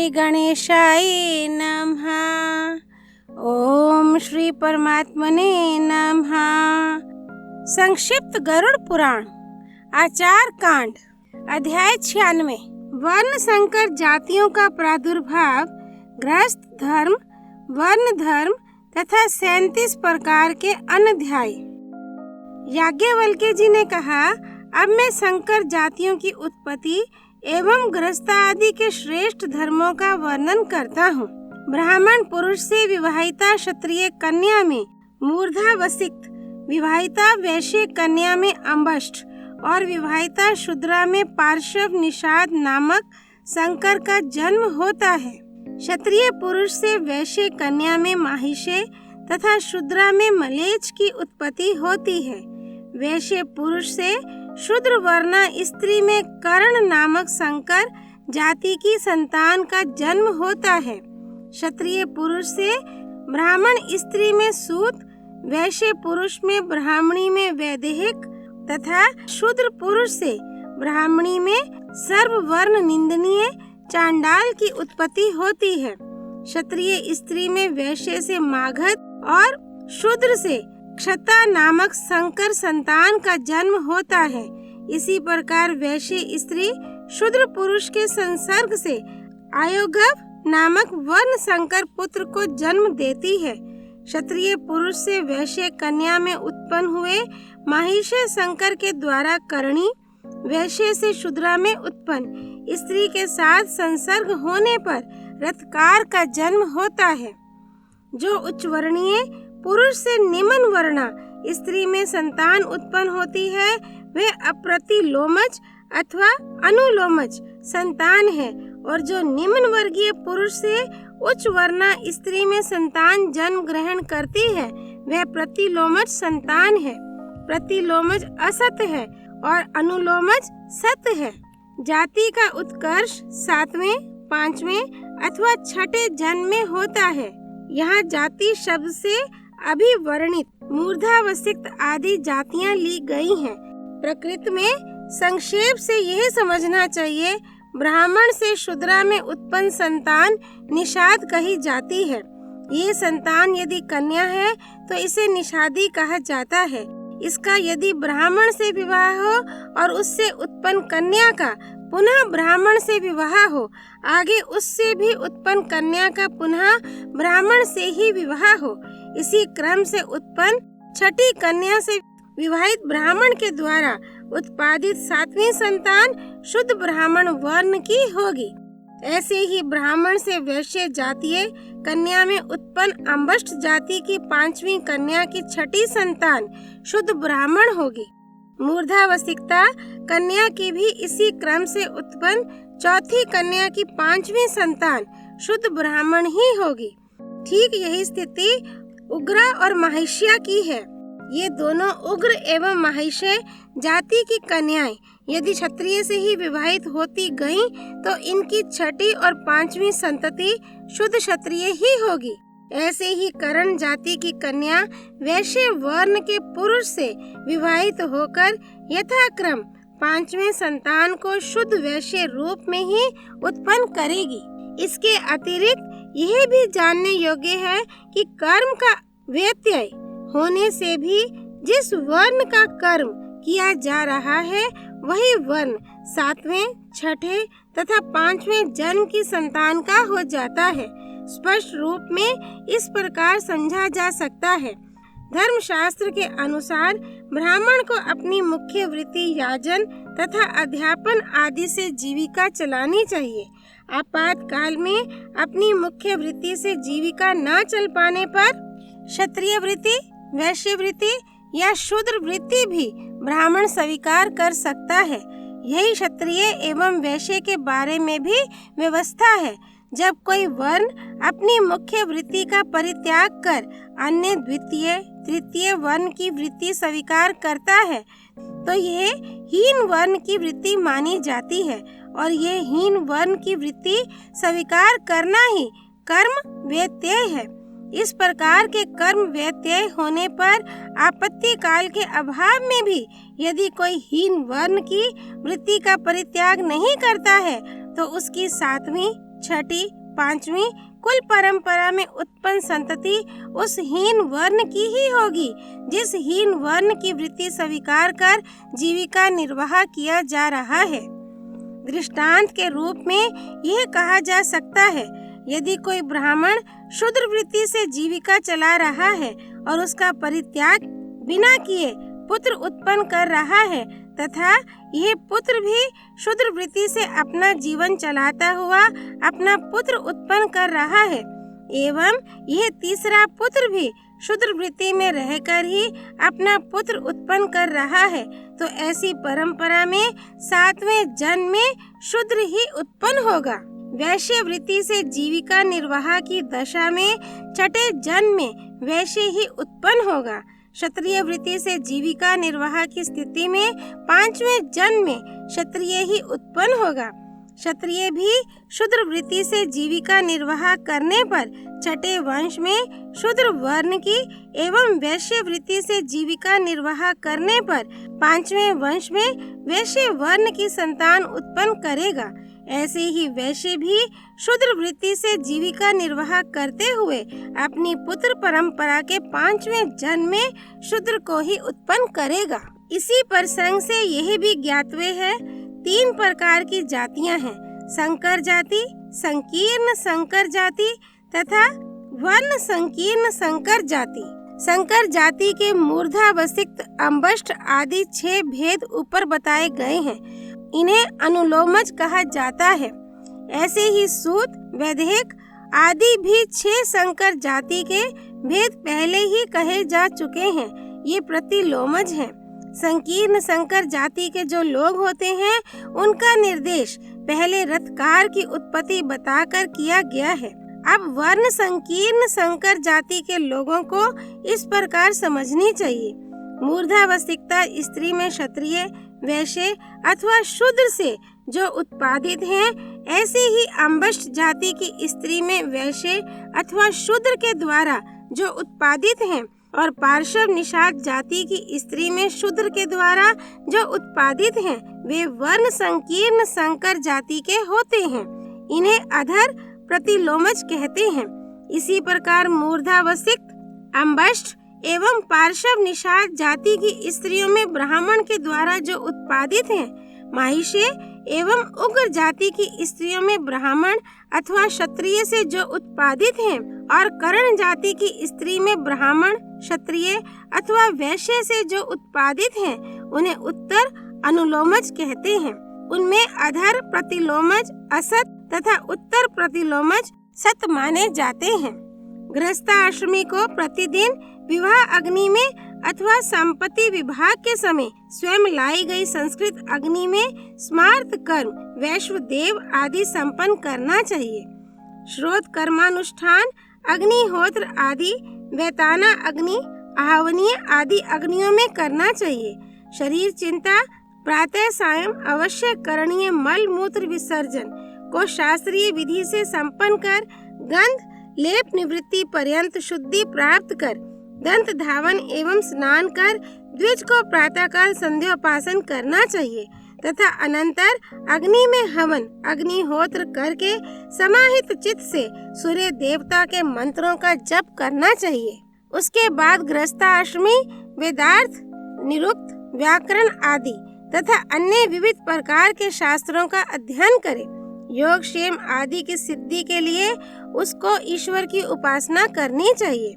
श्री गणेशाय नमः। ओम श्री परमात्मने नमः। संक्षिप्त गरुड़ पुराण आचार कांड अध्याय 96। वर्ण संकर जातियों का प्रादुर्भाव, गृहस्थ धर्म, वर्ण धर्म तथा 37 प्रकार के अनध्याय। याज्ञवल्क्य जी ने कहा, अब मैं संकर जातियों की उत्पत्ति एवं गृहस्थ आदि के श्रेष्ठ धर्मों का वर्णन करता हूँ। ब्राह्मण पुरुष से विवाहिता क्षत्रिय कन्या में मूर्धा वसिक्त, विवाहिता वैश्य कन्या में अंबष्ठ और विवाहिता शूद्रा में पार्श्व निषाद नामक संकर का जन्म होता है। क्षत्रिय पुरुष से वैश्य कन्या में माहिष्य तथा शूद्रा में मलेच्छ की उत्पत्ति होती है। वैश्य पुरुष से शूद्र वर्णा स्त्री में कर्ण नामक संकर जाति की संतान का जन्म होता है। क्षत्रिय पुरुष से ब्राह्मण स्त्री में सूत, वैश्य पुरुष में ब्राह्मणी में वैदेहिक तथा शूद्र पुरुष से ब्राह्मणी में सर्ववर्ण निंदनीय चांडाल की उत्पत्ति होती है। क्षत्रिय स्त्री में वैश्य से मागध और शूद्र से क्षता नामक संकर संतान का जन्म होता है। इसी प्रकार वैश्य स्त्री शूद्र पुरुष के संसर्ग से आयोगव नामक वर्ण संकर पुत्र को जन्म देती है। क्षत्रिय पुरुष से वैश्य कन्या में उत्पन्न हुए माहिष्य संकर के द्वारा करणी, वैश्य से शूद्रा में उत्पन्न स्त्री के साथ संसर्ग होने पर रथकार का जन्म होता है। जो उच्च वर्णीय पुरुष से निम्न वर्णा स्त्री में संतान उत्पन्न होती है, वे अप्रतिलोमज अथवा अनुलोमज संतान है। और जो निम्न वर्गीय पुरुष से उच्च वर्णा स्त्री में संतान जन्म ग्रहण करती है, वह प्रतिलोमज संतान है। प्रतिलोमज असत है और अनुलोमज सत है। जाति का उत्कर्ष 7वें, 5वें अथवा 6ठे जन्म में होता है। यहाँ जाति शब्द से अभिवर्णित मूर्धा वसिक्त आदि जातियां ली गई हैं। प्रकृति में संक्षेप से यह समझना चाहिए, ब्राह्मण से शूद्रा में उत्पन्न संतान निषाद कही जाती है। ये संतान यदि कन्या है तो इसे निषादी कहा जाता है। इसका यदि ब्राह्मण से विवाह हो और उससे उत्पन्न कन्या का पुनः ब्राह्मण से विवाह हो, आगे उससे भी उत्पन्न कन्या का पुनः ब्राह्मण से ही विवाह हो, इसी क्रम से उत्पन्न छठी कन्या से विवाहित ब्राह्मण के द्वारा उत्पादित 7वीं संतान शुद्ध ब्राह्मण वर्ण की होगी। ऐसे ही ब्राह्मण से वैश्य जातीय कन्या में उत्पन्न अंबष्ठ जाति की 5वीं कन्या की छठी संतान शुद्ध ब्राह्मण होगी। मूर्धावसिकता कन्या की भी इसी क्रम से उत्पन्न चौथी कन्या की 5वीं संतान शुद्ध ब्राह्मण ही होगी। ठीक यही स्थिति उग्र और माहिष्य की है। ये दोनों उग्र एवं माहिष्य जाति की कन्याएं यदि क्षत्रिय से ही विवाहित होती गईं, तो इनकी छठी और 5वीं संतति शुद्ध क्षत्रिय ही होगी। ऐसे ही कर्ण जाति की कन्या वैश्य वर्ण के पुरुष से विवाहित होकर यथाक्रम 5वें संतान को शुद्ध वैश्य रूप में ही उत्पन्न करेगी। इसके अतिरिक्त यह भी जानने योग्य है कि कर्म का व्यत्यय होने से भी जिस वर्ण का कर्म किया जा रहा है, वही वर्ण 7वें, 6ठे तथा 5वें जन्म की संतान का हो जाता है। स्पष्ट रूप में इस प्रकार समझा जा सकता है। धर्मशास्त्र के अनुसार ब्राह्मण को अपनी मुख्य वृत्ति याजन तथा अध्यापन आदि से जीविका चलानी चाहिए। आपातकाल में अपनी मुख्य वृत्ति से जीविका न चल पाने पर क्षत्रिय वृत्ति, वैश्य वृत्ति या शूद्र वृत्ति भी ब्राह्मण स्वीकार कर सकता है। यही क्षत्रिय एवं वैश्य के बारे में भी व्यवस्था है। जब कोई वर्ण अपनी मुख्य वृत्ति का परित्याग कर अन्य द्वितीय, तृतीय वर्ण की वृत्ति स्वीकार करता है, तो यह हीन वर्ण की वृत्ति मानी जाती है। और यह हीन वर्ण की वृत्ति स्वीकार करना ही कर्म व्यत्यय है। इस प्रकार के कर्म व्यत्यय होने पर आपत्ति काल के अभाव में भी यदि कोई हीन वर्ण की वृत्ति का परित्याग नहीं करता है, तो उसकी 7वीं, 6ठी, 5वीं, कुल परंपरा में उत्पन्न संतति उस हीन वर्ण की ही होगी जिस हीन वर्ण की वृत्ति स्वीकार कर जीविका निर्वाह किया जा रहा है। दृष्टांत के रूप में यह कहा जा सकता है, यदि कोई ब्राह्मण शूद्र वृत्ति से जीविका चला रहा है और उसका परित्याग बिना किए पुत्र उत्पन्न कर रहा है तथा यह पुत्र भी शूद्र वृत्ति से अपना जीवन चलाता हुआ अपना पुत्र उत्पन्न कर रहा है एवं यह तीसरा पुत्र भी शूद्र वृत्ति में रहकर ही अपना पुत्र उत्पन्न कर रहा है, तो ऐसी परंपरा में 7वें जन्म में शूद्र ही उत्पन्न होगा। वैश्य वृत्ति से जीविका निर्वाह की दशा में 6ठे जन्म में वैश्य ही उत्पन्न होगा। क्षत्रिय वृत्ति से जीविका निर्वाह की स्थिति में 5वें जन्म में क्षत्रिय ही उत्पन्न होगा। क्षत्रिय भी शूद्र वृत्ति से जीविका निर्वाह करने पर 6ठे वंश में शूद्र वर्ण की एवं वैश्य वृत्ति से जीविका निर्वाह करने पर 5वें वंश में वैश्य वर्ण की संतान उत्पन्न करेगा। ऐसे ही वैश्य भी शूद्र वृत्ति से जीविका निर्वाह करते हुए अपनी पुत्र परंपरा के 5वें जन्म में शूद्र को ही उत्पन्न करेगा। इसी प्रसंग से यह भी ज्ञातव्य है, 3 प्रकार की जातियां हैं, संकर जाति, संकीर्ण संकर जाति तथा वर्ण संकीर्ण संकर जाति। संकर जाति के मूर्धा, वसिक्त, अंबष्ट आदि 6 भेद ऊपर बताए गए हैं। इन्हें अनुलोमज कहा जाता है। ऐसे ही सूत, वैदेहिक आदि भी 6 संकर जाति के भेद पहले ही कहे जा चुके हैं, ये प्रतिलोमज हैं। संकीर्ण संकर जाति के जो लोग होते हैं उनका निर्देश पहले रथकार की उत्पत्ति बताकर किया गया है। अब वर्ण संकीर्ण संकर जाति के लोगों को इस प्रकार समझनी चाहिए। मूर्धावस्थिकता स्त्री में क्षत्रिय, वैश्य अथवा शूद्र से जो उत्पादित हैं, ऐसे ही अंबष्ट जाति की स्त्री में वैश्य अथवा शूद्र के द्वारा जो उत्पादित हैं और पार्श्व निषाद जाति की स्त्री में शूद्र के द्वारा जो उत्पादित हैं, वे वर्ण संकीर्ण संकर जाति के होते हैं। इन्हें अधर प्रतिलोमज कहते हैं। इसी प्रकार मूर्धावस्थिक, अंबष्ट एवं पार्श्व निषाद जाति की स्त्रियों में ब्राह्मण के द्वारा जो उत्पादित हैं, महिष्य एवं उग्र जाति की स्त्रियों में ब्राह्मण अथवा क्षत्रिय से जो उत्पादित हैं और कर्ण जाति की स्त्री में ब्राह्मण, क्षत्रिय अथवा वैश्य से जो उत्पादित हैं, उन्हें उत्तर अनुलोमज कहते हैं। उनमें अधर प्रतिलोमज असत तथा उत्तर प्रतिलोमज सत माने जाते हैं। गृहस्थाश्रमी को प्रतिदिन विवाह अग्नि में अथवा संपत्ति विभाग के समय स्वयं लाई गई संस्कृत अग्नि में स्मार्त कर्म, वैश्वदेव आदि संपन्न करना चाहिए। श्रोत कर्मानुष्ठान, अग्निहोत्र आदि, वैताना अग्नि, आहवनीय आदि अग्नियों में करना चाहिए। शरीर चिंता प्रातः सायं अवश्य करणीय मल मूत्र विसर्जन को शास्त्रीय विधि से संपन्न कर गंध लेप निवृत्ति पर्यंत शुद्धि प्राप्त कर दंत धावन एवं स्नान कर द्विज को प्रातःकाल संध्योपासन करना चाहिए तथा अनंतर अग्नि में हवन अग्निहोत्र करके समाहित चित्त से सूर्य देवता के मंत्रों का जप करना चाहिए। उसके बाद गृहस्थाश्रमी वेदार्थ, निरुक्त, व्याकरण आदि तथा अन्य विविध प्रकार के शास्त्रों का अध्ययन करे। योग क्षेम आदि की सिद्धि के लिए उसको ईश्वर की उपासना करनी चाहिए।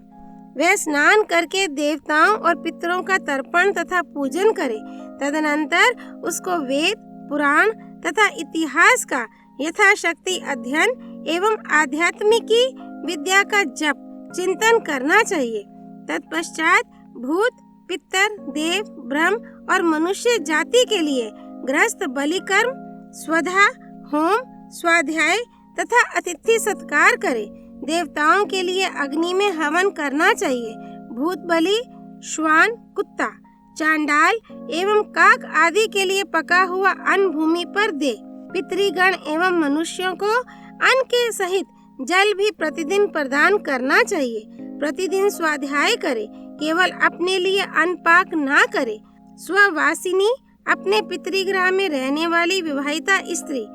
वह स्नान करके देवताओं और पितरों का तर्पण तथा पूजन करे। तदनंतर उसको वेद, पुराण तथा इतिहास का यथाशक्ति अध्ययन एवं आध्यात्मिकी विद्या का जप चिंतन करना चाहिए। तत्पश्चात भूत, पितर, देव, ब्रह्म और मनुष्य जाति के लिए गृहस्थ बलि कर्म, स्वधा, होम, स्वाध्याय तथा अतिथि सत्कार करे। देवताओं के लिए अग्नि में हवन करना चाहिए। भूत बलि, श्वान, कुत्ता, चांडाल एवं काक आदि के लिए पका हुआ अन्न भूमि पर दे। पितृगण एवं मनुष्यों को अन्न के सहित जल भी प्रतिदिन प्रदान करना चाहिए। प्रतिदिन स्वाध्याय करे, केवल अपने लिए अन्न पाक ना करे। स्ववासिनी, अपने पितृगृह में रहने वाली विवाहिता स्त्री,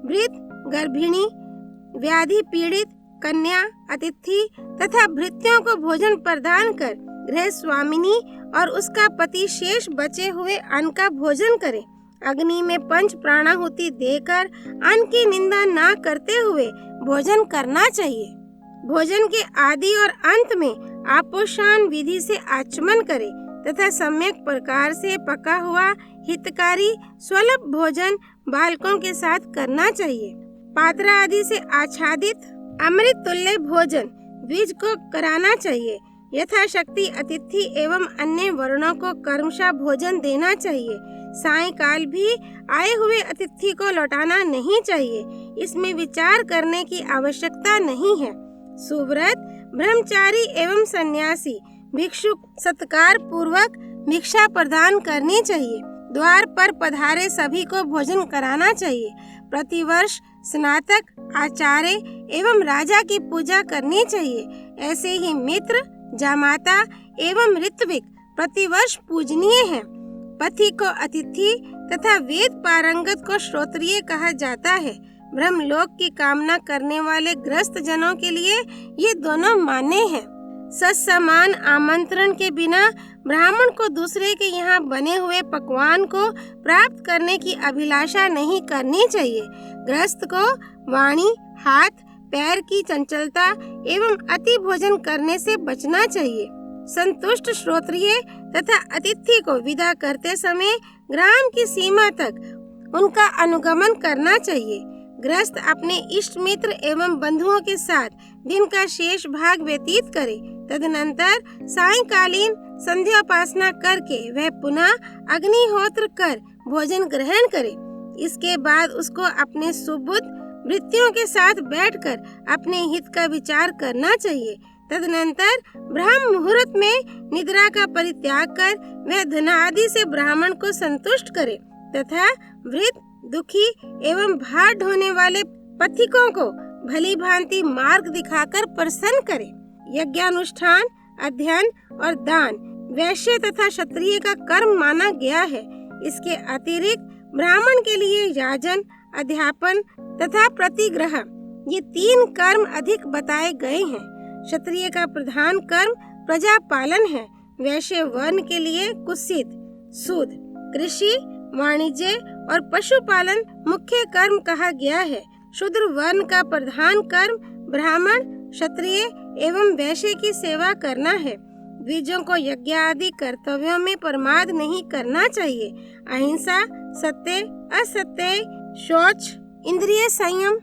वृद्ध, गर्भिणी, व्याधि पीड़ित कन्या, अतिथि तथा भृत्यों को भोजन प्रदान कर गृह स्वामिनी और उसका पति शेष बचे हुए अन्न का भोजन करे। अग्नि में पंच प्राणाहुति देकर अन्न की निंदा ना करते हुए भोजन करना चाहिए। भोजन के आदि और अंत में आपोषण विधि से आचमन करे तथा सम्यक प्रकार से पका हुआ हितकारी स्वल्प भोजन बालकों के साथ करना चाहिए। पात्र आदि से आच्छादित अमृत तुल्य भोजन द्विज को कराना चाहिए। यथाशक्ति अतिथि एवं अन्य वर्णों को कर्मशः भोजन देना चाहिए। सायंकाल भी आए हुए अतिथि को लौटाना नहीं चाहिए। इसमें विचार करने की आवश्यकता नहीं है। सुव्रत ब्रह्मचारी एवं सन्यासी भिक्षुक सत्कार पूर्वक भिक्षा प्रदान करनी चाहिए। द्वार पर पधारे सभी को भोजन कराना चाहिए। प्रतिवर्ष स्नातक, आचार्य एवं राजा की पूजा करनी चाहिए। ऐसे ही मित्र, जामाता एवं ऋत्विक प्रतिवर्ष पूजनीय हैं। पथि को अतिथि तथा वेद पारंगत को श्रोत्रिय कहा जाता है। ब्रह्मलोक की कामना करने वाले ग्रस्त जनों के लिए ये दोनों मान्य हैं। सत्समान आमंत्रण के बिना ब्राह्मण को दूसरे के यहाँ बने हुए पकवान को प्राप्त करने की अभिलाषा नहीं करनी चाहिए। गृहस्थ को वाणी, हाथ, पैर की चंचलता एवं अति भोजन करने से बचना चाहिए। संतुष्ट श्रोत्रिय तथा अतिथि को विदा करते समय ग्राम की सीमा तक उनका अनुगमन करना चाहिए। गृहस्थ अपने इष्ट मित्र एवं बंधुओं के साथ दिन का शेष भाग व्यतीत करे। तदनंतर सायंकालीन संध्योपासना करके वह पुनः अग्निहोत्र कर भोजन ग्रहण करे। इसके बाद उसको अपने सुबुद्ध वृत्तियों के साथ बैठकर अपने हित का विचार करना चाहिए। तदनंतर ब्रह्म मुहूर्त में निद्रा का परित्याग कर वह धनादि से ब्राह्मण को संतुष्ट करे तथा वृद्ध, दुखी एवं भार ढोने वाले पथिकों को भली भांति मार्ग दिखाकर प्रसन्न करे। यज्ञानुष्ठान, अध्ययन और दान वैश्य तथा क्षत्रिय का कर्म माना गया है। इसके अतिरिक्त ब्राह्मण के लिए याजन, अध्यापन तथा प्रतिग्रह ये 3 कर्म अधिक बताए गए हैं। क्षत्रिय का प्रधान कर्म प्रजा पालन है। वैश्य वर्ण के लिए कुत्सित, सूद, कृषि, वाणिज्य और पशुपालन मुख्य कर्म कहा गया है। शूद्र वर्ण का प्रधान कर्म ब्राह्मण, क्षत्रिय एवं वैश्य की सेवा करना है। द्विजों को यज्ञ आदि कर्तव्यों में प्रमाद नहीं करना चाहिए। अहिंसा, सत्य, असत्य, शौच, इंद्रिय संयम,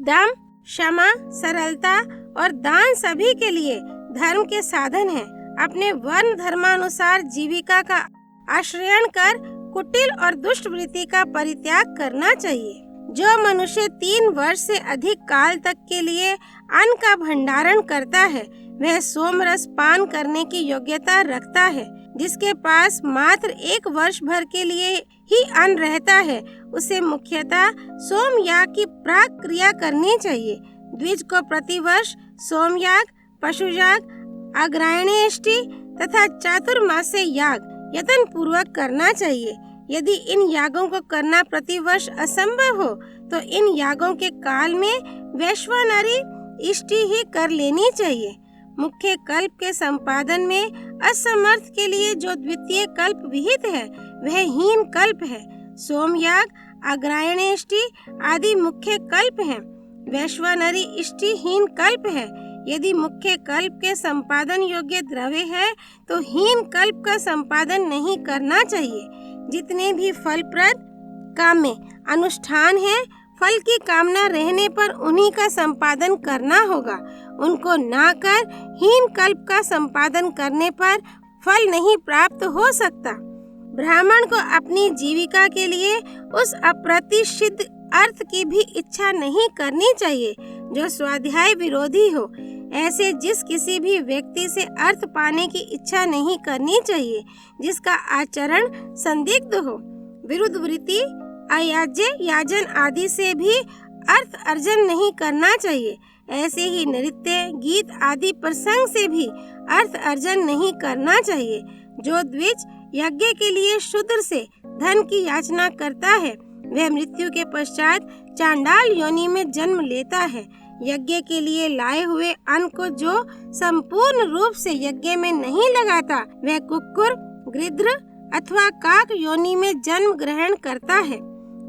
दम, क्षमा, सरलता और दान सभी के लिए धर्म के साधन हैं। अपने वर्ण धर्मानुसार जीविका का आश्रयण कर कुटिल और दुष्ट वृत्ति का परित्याग करना चाहिए। जो मनुष्य 3 वर्ष से अधिक काल तक के लिए अन्न का भंडारण करता है वह सोमरस पान करने की योग्यता रखता है। जिसके पास मात्र 1 वर्ष भर के लिए ही अन्न रहता है उसे मुख्यतः सोमयाग की प्राक क्रिया करनी चाहिए। द्विज को प्रतिवर्ष सोमयाग, पशुयाग, अग्रायणेष्टि तथा चातुर्मास्य याग यत्न पूर्वक करना चाहिए। यदि इन यागों को करना प्रतिवर्ष असंभव हो तो इन यागों के काल में वैश्वानरी इष्टि ही कर लेनी चाहिए। मुख्य कल्प के संपादन में असमर्थ के लिए जो द्वितीय कल्प विहित है वह हीन कल्प है। सोमयाग, अग्रायणेष्टि आदि मुख्य कल्प हैं। वैश्वानरी इष्टि हीन कल्प है। यदि मुख्य कल्प के संपादन योग्य द्रव्य है तो हीन कल्प का संपादन नहीं करना चाहिए। जितने भी फलप्रद काम्य अनुष्ठान है फल की कामना रहने पर उन्हीं का संपादन करना होगा। उनको ना कर हीन कल्प का संपादन करने पर फल नहीं प्राप्त हो सकता। ब्राह्मण को अपनी जीविका के लिए उस अप्रतिषिद्ध अर्थ की भी इच्छा नहीं करनी चाहिए जो स्वाध्याय विरोधी हो। ऐसे जिस किसी भी व्यक्ति से अर्थ पाने की इच्छा नहीं करनी चाहिए जिसका आचरण संदिग्ध हो। विरुद्ध वृत्ति, अयाज्य, याजन आदि से भी अर्थ अर्जन नहीं करना चाहिए। ऐसे ही नृत्य, गीत आदि प्रसंग से भी अर्थ अर्जन नहीं करना चाहिए। जो द्विज यज्ञ के लिए शूद्र से धन की याचना करता है वह मृत्यु के पश्चात चांडाल योनि में जन्म लेता है। यज्ञ के लिए लाए हुए अन्न को जो संपूर्ण रूप से यज्ञ में नहीं लगाता, वह कुक्कुर, गिद्ध अथवा काक योनि में जन्म ग्रहण करता है।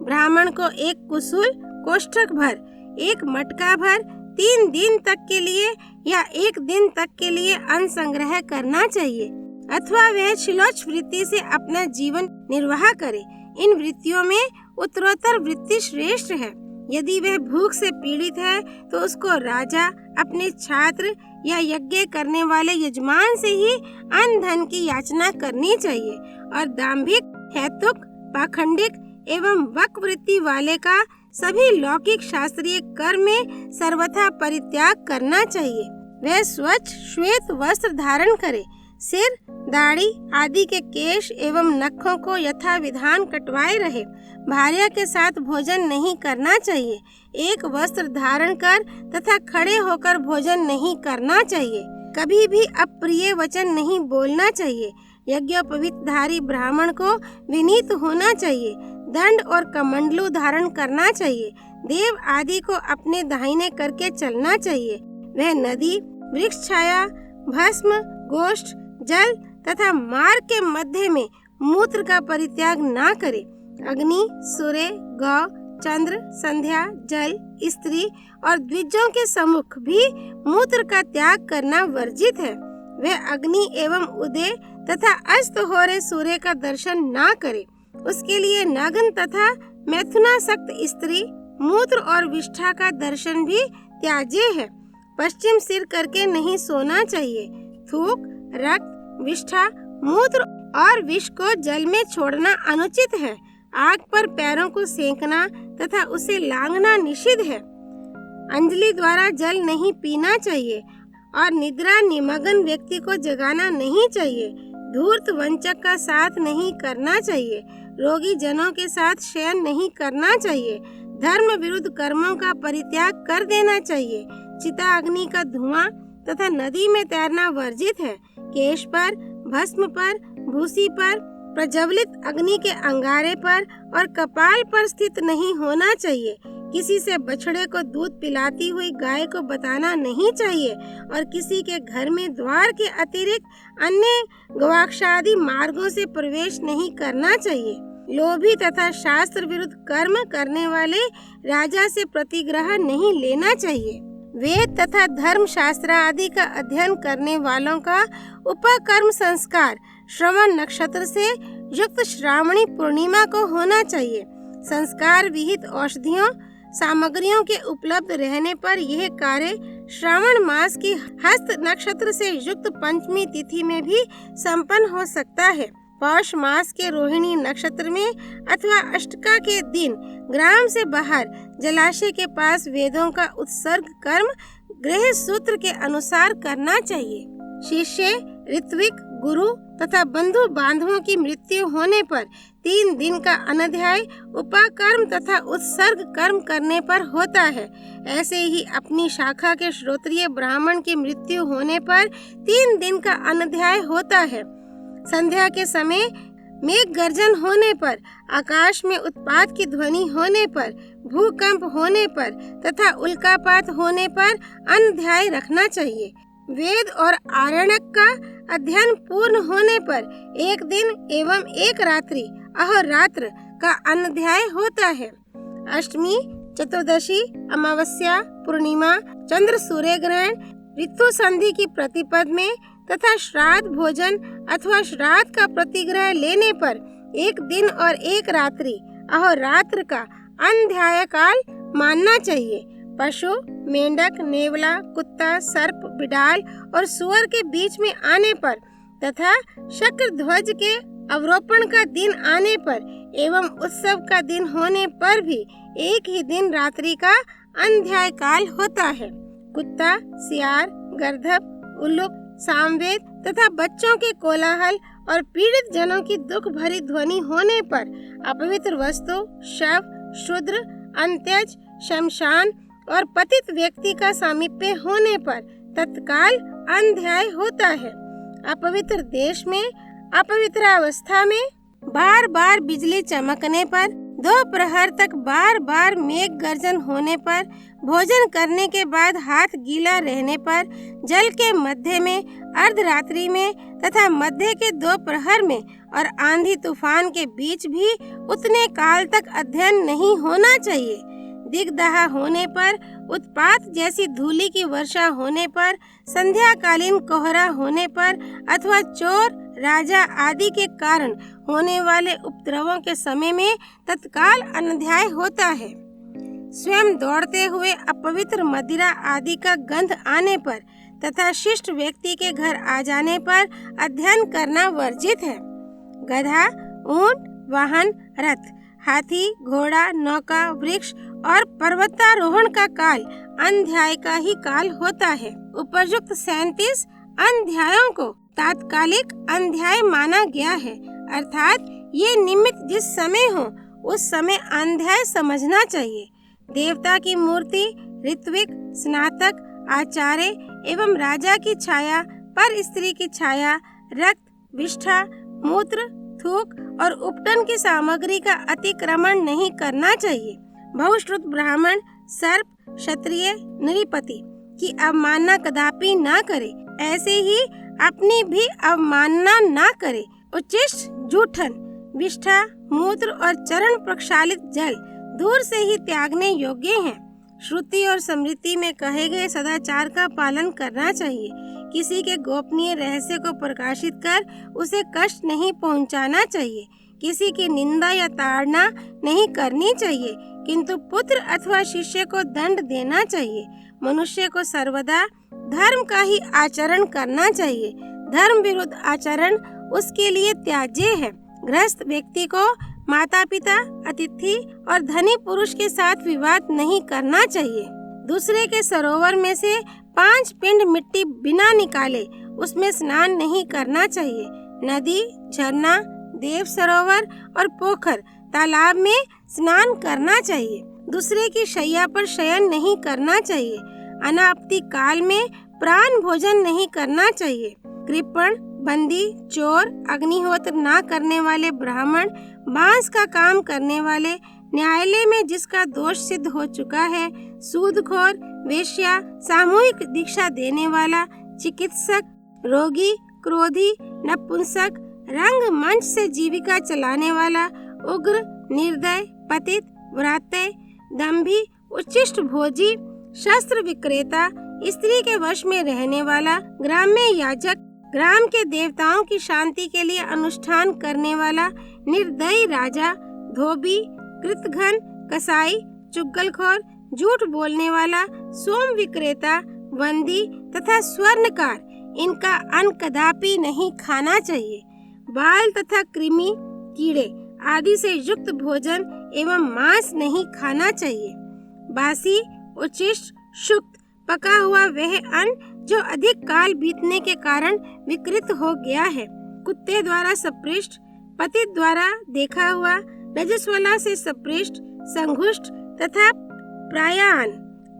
ब्राह्मण को एक कुसुल कोष्ठक भर, एक मटका भर 3 दिन तक के लिए या 1 दिन तक के लिए अन्न संग्रह करना चाहिए, अथवा वह क्षिलोच वृत्ति से अपना जीवन निर्वाह करे। इन वृत्तियों में उत्तरोत्तर वृत्ति श्रेष्ठ है। यदि वह भूख से पीड़ित है तो उसको राजा, अपने छात्र या यज्ञ करने वाले यजमान से ही अन्न धन की याचना करनी चाहिए और दाम्भिक, हेतुक, पाखंडिक एवं वक वृत्ति वाले का सभी लौकिक शास्त्रीय कर्म में सर्वथा परित्याग करना चाहिए। वह स्वच्छ श्वेत वस्त्र धारण करे, सिर, दाढ़ी आदि के केश एवं नखों को यथा विधान कटवाए रहे। भार्या के साथ भोजन नहीं करना चाहिए। एक वस्त्र धारण कर तथा खड़े होकर भोजन नहीं करना चाहिए। कभी भी अप्रिय वचन नहीं बोलना चाहिए। यज्ञोपवीतधारी ब्राह्मण को विनीत होना चाहिए। दंड और कमंडलू धारण करना चाहिए। देव आदि को अपने दाहिने करके चलना चाहिए। वह नदी, वृक्ष छाया, भस्म, गोष्ठ, जल तथा मार्ग के मध्य में मूत्र का परित्याग ना करे। अग्नि, सूर्य, गौ, चंद्र, संध्या, जल, स्त्री और द्विजों के सम्मुख भी मूत्र का त्याग करना वर्जित है। वह अग्नि एवं उदय तथा अस्त हो रहे सूर्य का दर्शन ना करे। उसके लिए नग्न तथा मैथुनासक्त स्त्री, मूत्र और विष्ठा का दर्शन भी त्याज्य है। पश्चिम सिर करके नहीं सोना चाहिए। थूक, रक्त, विष्ठा, मूत्र और विष को जल में छोड़ना अनुचित है। आग पर पैरों को सेंकना तथा उसे लांघना निषिद्ध है। अंजलि द्वारा जल नहीं पीना चाहिए और निद्रा निमग्न व्यक्ति को जगाना नहीं चाहिए। धूर्त वंचक का साथ नहीं करना चाहिए। रोगी जनों के साथ शयन नहीं करना चाहिए। धर्म विरुद्ध कर्मों का परित्याग कर देना चाहिए। चिता अग्नि का धुआं तथा नदी में तैरना वर्जित है। केश पर, भस्म पर, भूसी पर, प्रज्वलित अग्नि के अंगारे पर और कपाल पर स्थित नहीं होना चाहिए। किसी से बछड़े को दूध पिलाती हुई गाय को बताना नहीं चाहिए और किसी के घर में द्वार के अतिरिक्त अन्य गवाक्षादि मार्गों से प्रवेश नहीं करना चाहिए। लोभी तथा शास्त्र विरुद्ध कर्म करने वाले राजा से प्रतिग्रह नहीं लेना चाहिए। वेद तथा धर्म शास्त्र आदि का अध्ययन करने वालों का उपकर्म संस्कार श्रवण नक्षत्र से युक्त श्रावणी पूर्णिमा को होना चाहिए। संस्कार विहित औषधियों सामग्रियों के उपलब्ध रहने पर यह कार्य श्रावण मास की हस्त नक्षत्र से युक्त पंचमी तिथि में भी संपन्न हो सकता है। पौष मास के रोहिणी नक्षत्र में अथवा अष्टका के दिन ग्राम से बाहर जलाशय के पास वेदों का उत्सर्ग कर्म गृह सूत्र के अनुसार करना चाहिए। शिष्य, ऋत्विक, गुरु तथा बंधु बांधवों की मृत्यु होने पर 3 दिन का अनध्याय उपाकर्म तथा उत्सर्ग कर्म करने पर होता है। ऐसे ही अपनी शाखा के श्रोत्रिय ब्राह्मण की मृत्यु होने पर 3 दिन का अनध्याय होता है। संध्या के समय मेघ गर्जन होने पर, आकाश में उत्पात की ध्वनि होने पर, भूकंप होने पर तथा उल्कापात होने पर अनध्याय रखना चाहिए। वेद और आरण्यक का अध्ययन पूर्ण होने पर 1 दिन एवं 1 रात्रि अहोरात्र का अनध्याय होता है। अष्टमी, चतुर्दशी, अमावस्या, पूर्णिमा, चंद्र सूर्य ग्रहण, ऋतु संधि की प्रतिपद में तथा श्राद्ध भोजन अथवा श्राद्ध का प्रतिग्रह लेने पर 1 दिन और 1 रात्रि अहोरात्र का अनध्याय काल मानना चाहिए। पशु, मेंढक, नेवला, कुत्ता, सर्प, बिडाल और सुअर के बीच में आने पर तथा शक्र ध्वज के अवरोपण का दिन आने पर एवं उत्सव का दिन होने पर भी 1 ही दिन रात्रि का अनध्याय काल होता है। कुत्ता, सियार, गर्दभ, उल्लुक, सामवेद तथा बच्चों के कोलाहल और पीड़ित जनों की दुख भरी ध्वनि होने पर, अपवित्र वस्तु, शव, शूद्र, अंत्यज, शमशान और पतित व्यक्ति का सामीप्य होने पर तत्काल अनध्याय होता है। अपवित्र देश में अपवित्र अवस्था में बार बार बिजली चमकने पर, दोपहर तक बार बार मेघ गर्जन होने पर, भोजन करने के बाद हाथ गीला रहने पर, जल के मध्य में, अर्धरात्रि में तथा मध्य के दोपहर में और आंधी तूफान के बीच भी उतने काल तक अध्ययन नहीं होना चाहिए। दिगदहा होने पर, उत्पात जैसी धूलि की वर्षा होने पर, संध्याकालीन कोहरा होने पर अथवा चोर, राजा आदि के कारण होने वाले उपद्रवों के समय में तत्काल अनध्याय होता है। स्वयं दौड़ते हुए अपवित्र मदिरा आदि का गंध आने पर तथा शिष्ट व्यक्ति के घर आ जाने पर अध्ययन करना वर्जित है। गधा, ऊंट, वाहन, रथ, हाथी, घोड़ा, नौका, वृक्ष और पर्वतारोहण का काल अनध्याय का ही काल होता है। उपयुक्त 37 अनध्यायों को तात्कालिक अनध्याय माना गया है, अर्थात ये निमित्त जिस समय हो उस समय अनध्याय समझना चाहिए। देवता की मूर्ति, ऋत्विक, स्नातक, आचार्य एवं राजा की छाया, पर स्त्री की छाया, रक्त, विष्ठा, मूत्र, थूक और उपटन की सामग्री का अतिक्रमण नहीं करना चाहिए। बहुश्रुत ब्राह्मण, सर्प, क्षत्रिय, नृपति की अवमानना कदापि ना करे, ऐसे ही अपनी भी अवमानना ना करे। उच्चिष्ट, जूठन, विष्ठा, मूत्र और चरण प्रक्षालित जल दूर से ही त्यागने योग्य हैं। श्रुति और स्मृति में कहे गए सदाचार का पालन करना चाहिए। किसी के गोपनीय रहस्य को प्रकाशित कर उसे कष्ट नहीं पहुंचाना चाहिए। किसी की निंदा या ताड़ना नहीं करनी चाहिए, किंतु पुत्र अथवा शिष्य को दंड देना चाहिए। मनुष्य को सर्वदा धर्म का ही आचरण करना चाहिए। धर्म विरुद्ध आचरण उसके लिए त्याज्य है। गृहस्थ व्यक्ति को माता पिता, अतिथि और धनी पुरुष के साथ विवाद नहीं करना चाहिए। दूसरे के सरोवर में से 5 पिंड मिट्टी बिना निकाले उसमें स्नान नहीं करना चाहिए। नदी, झरना, देव सरोवर और पोखर, तालाब में स्नान करना चाहिए। दूसरे की शैया पर शयन नहीं करना चाहिए। अनाप्ति काल में प्राण भोजन नहीं करना चाहिए। कृपण, बंदी, चोर, अग्निहोत्र ना करने वाले ब्राह्मण, बांस का काम करने वाले, न्यायालय में जिसका दोष सिद्ध हो चुका है, सूदखोर, वेश्या, सामूहिक दीक्षा देने वाला, चिकित्सक, रोगी, क्रोधी, नपुंसक, रंग मंच से जीविका चलाने वाला, उग्र, निर्दय, पतित, व्रात्य, दंभी, उच्चिष्ट भोजी, शस्त्र विक्रेता, स्त्री के वश में रहने वाला, ग्राम में याजक, ग्राम के देवताओं की शांति के लिए अनुष्ठान करने वाला, निर्दयी राजा, धोबी, कृतघ्न, कसाई, चुगलखोर, झूठ बोलने वाला, सोम विक्रेता, वंदी तथा स्वर्णकार, इनका अन्न कदापि नहीं खाना चाहिए। बाल तथा कृमि, कीड़े आदि से युक्त भोजन एवं मांस नहीं खाना चाहिए। बासी, उच्छिष्ट, शुक्त, पका हुआ वह अन्न जो अधिक काल बीतने के कारण विकृत हो गया है, कुत्ते द्वारा सपृष्ट, पतित द्वारा देखा हुआ, रजस्वला से सपृष्ट, संघुष्ट तथा प्रायान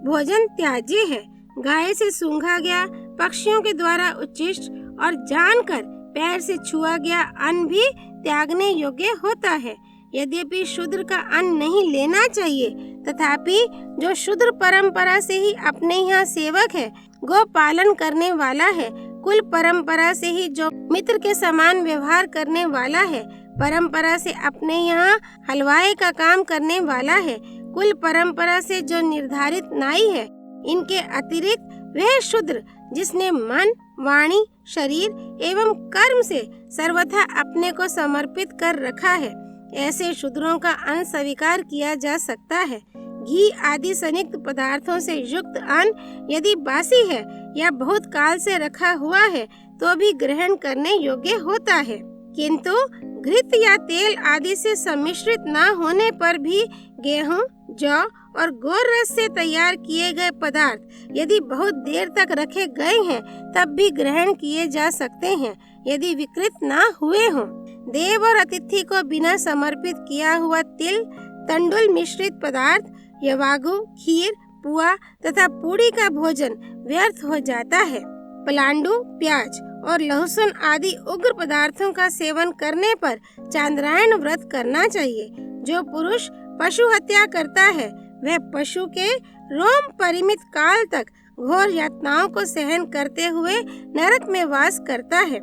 भोजन त्याज्य है। गाय से सूंघा गया, पक्षियों के द्वारा उच्छिष्ट और जानकर पैर से छुआ गया अन्न भी त्यागने योग्य होता है। यद्यपि शूद्र का अन्न नहीं लेना चाहिए, तथापि जो शूद्र परंपरा से ही अपने यहाँ सेवक है, गो पालन करने वाला है, कुल परंपरा से ही जो मित्र के समान व्यवहार करने वाला है, परंपरा से अपने यहाँ हलवाई का काम करने वाला है, कुल परंपरा से जो निर्धारित नाई है, इनके अतिरिक्त वह शूद्र जिसने मन, वाणी, शरीर एवं कर्म से सर्वथा अपने को समर्पित कर रखा है, ऐसे शूद्रों का अन्न स्वीकार किया जा सकता है। घी आदि संयुक्त पदार्थों से युक्त अन्न यदि बासी है या बहुत काल से रखा हुआ है तो भी ग्रहण करने योग्य होता है, किंतु घृत या तेल आदि से सम्मिश्रित न होने पर भी गेहूं, जौ और गोर रस से तैयार किए गए पदार्थ यदि बहुत देर तक रखे गए हैं तब भी ग्रहण किए जा सकते हैं, यदि विकृत न हुए हों। देव और अतिथि को बिना समर्पित किया हुआ तिल, तंडुल मिश्रित पदार्थ, यवागु, खीर, पुआ तथा पूड़ी का भोजन व्यर्थ हो जाता है। पलांडू, प्याज और लहसुन आदि उग्र पदार्थों का सेवन करने पर चांद्रायण व्रत करना चाहिए। जो पुरुष पशु हत्या करता है वह पशु के रोम परिमित काल तक घोर यातनाओं को सहन करते हुए नरक में वास करता है।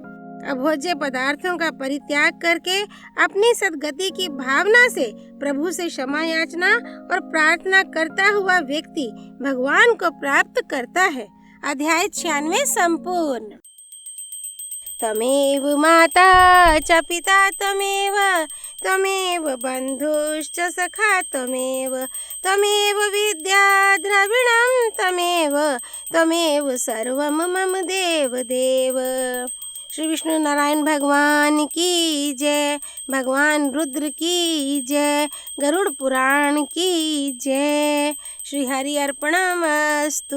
अभोज्य पदार्थों का परित्याग करके अपनी सद्गति की भावना से प्रभु से क्षमा याचना और प्रार्थना करता हुआ व्यक्ति भगवान को प्राप्त करता है। अध्याय 96 संपूर्ण। तमेव माता च पिता तमेव, तमेव बन्धुश्च सखा तमेव, तमेव विद्या द्रविणं तमेव, तमेव सर्वं मम देव देव। श्री विष्णु नारायण भगवान की जय, भगवान रुद्र की जय, गरुड़ पुराण की जय। श्री हरि अर्पणमस्तु।